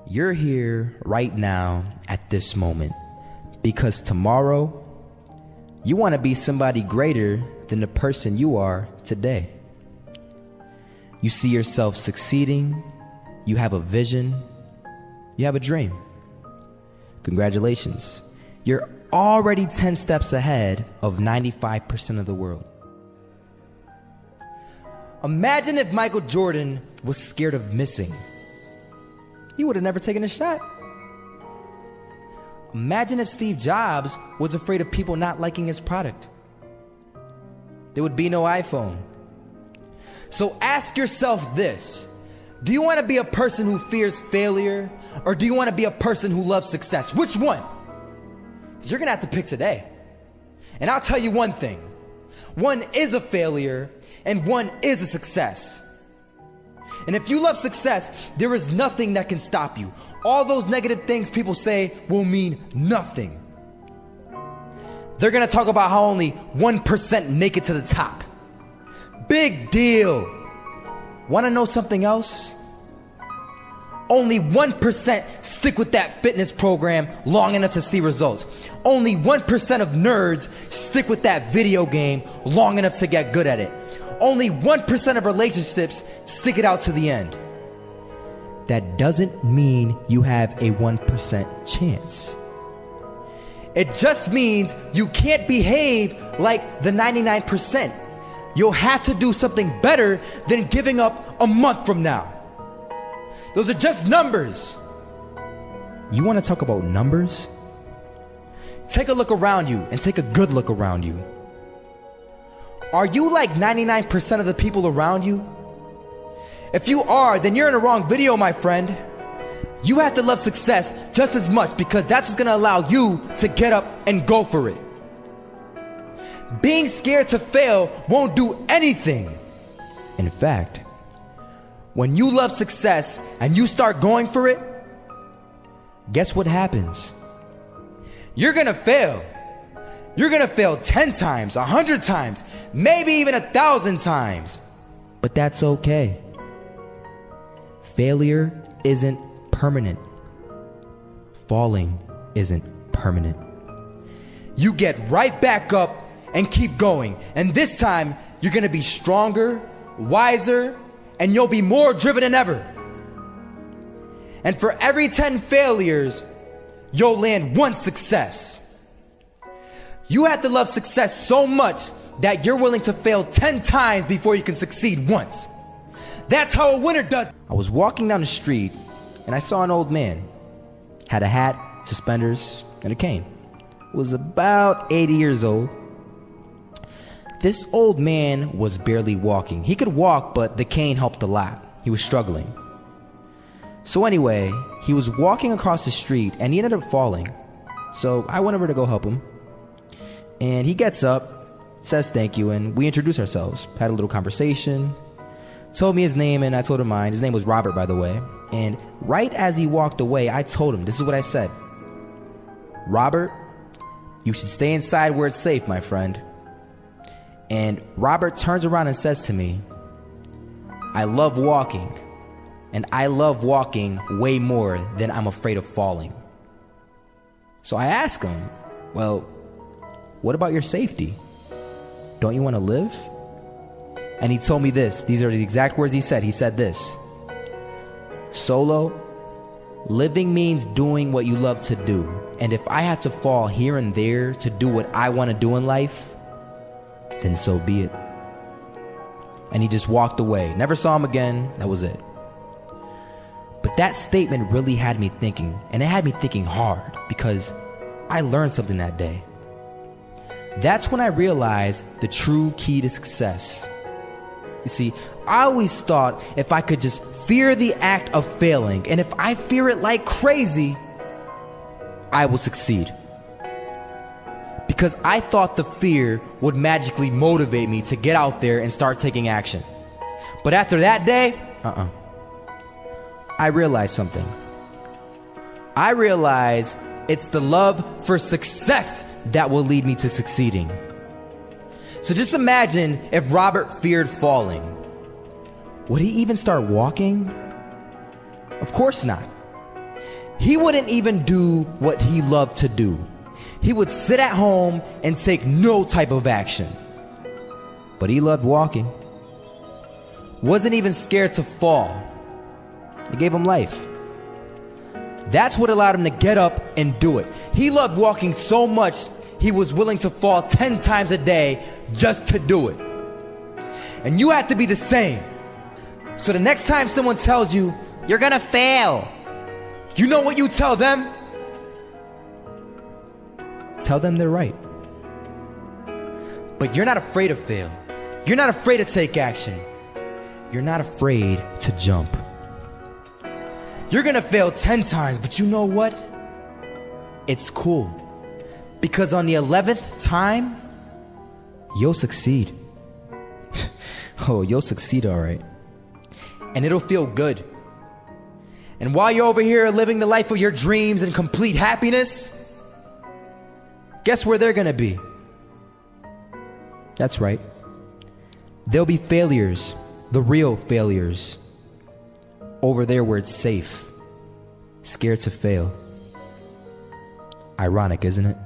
You're here right now at this moment because tomorrow you want to be somebody greater than the person you are today. You see yourself succeeding, you have a vision, you have a dream. Congratulations. You're already 10 steps ahead of 95% of the world. Imagine if Michael Jordan was scared of missing. He would have never taken a shot. Imagine if Steve Jobs was afraid of people not liking his product. There would be no iPhone. So ask yourself this. Do you want to be a person who fears failure, or do you want to be a person who loves success? Which one? Because you're going to have to pick today. And I'll tell you one thing. One is a failure, and one is a success. And if you love success, there is nothing that can stop you. All those negative things people say will mean nothing. They're going to talk about how only 1% make it to the top. Big deal. Want to know something else? Only 1% stick with that fitness program long enough to see results. Only 1% of nerds stick with that video game long enough to get good at it. Only 1% of relationships stick it out to the end. That doesn't mean you have a 1% chance. It just means you can't behave like the 99%. You'll have to do something better than giving up a month from now. Those are just numbers. You want to talk about numbers? Take a look around you and take a good look around you. Are you like 99% of the people around you? If you are, then you're in the wrong video, my friend. You have to love success just as much because that's what's going to allow you to get up and go for it. Being scared to fail won't do anything. In fact, when you love success and you start going for it, guess what happens? You're going to fail. You're going to fail 10 times, 100 times, maybe even 1,000 times. But that's okay. Failure isn't permanent. Falling isn't permanent. You get right back up and keep going. And this time, you're going to be stronger, wiser, and you'll be more driven than ever. And for every 10 failures, you'll land one success. You have to love success so much that you're willing to fail 10 times before you can succeed once. That's how a winner does it. I was walking down the street and I saw an old man. Had a hat, suspenders, and a cane. Was about 80 years old. This old man was barely walking. He could walk, but the cane helped a lot. He was struggling. So anyway, he was walking across the street and he ended up falling. So I went over to go help him. And he gets up, says thank you, and we introduced ourselves. Had a little conversation. Told me his name and I told him mine. His name was Robert, by the way. And right as he walked away, I told him, this is what I said. Robert, you should stay inside where it's safe, my friend. And Robert turns around and says to me, I love walking. And I love walking way more than I'm afraid of falling. So I asked him, well, what about your safety? Don't you want to live? And he told me this. These are the exact words he said. He said this. Solo, living means doing what you love to do. And if I have to fall here and there to do what I want to do in life, then so be it. And he just walked away. Never saw him again. That was it. But that statement really had me thinking. And it had me thinking hard because I learned something that day. That's when I realized the true key to success. You see, I always thought if I could just fear the act of failing, and if I fear it like crazy, I will succeed. Because I thought the fear would magically motivate me to get out there and start taking action. But after that day, I realized something. I realized it's the love for success that will lead me to succeeding. So just imagine if Robert feared falling. Would he even start walking? Of course not. He wouldn't even do what he loved to do. He would sit at home and take no type of action. But he loved walking. Wasn't even scared to fall. It gave him life. That's what allowed him to get up and do it. He loved walking so much, he was willing to fall 10 times a day just to do it. And you have to be the same. So the next time someone tells you, you're gonna fail, you know what you tell them? Tell them they're right. But you're not afraid to fail. You're not afraid to take action. You're not afraid to jump. You're gonna fail 10 times, but you know what? It's cool. Because on the 11th time, you'll succeed. Oh, you'll succeed, all right. And it'll feel good. And while you're over here living the life of your dreams and complete happiness, guess where they're gonna be? That's right. They'll be failures, the real failures. Over there where it's safe, scared to fail. Ironic, isn't it?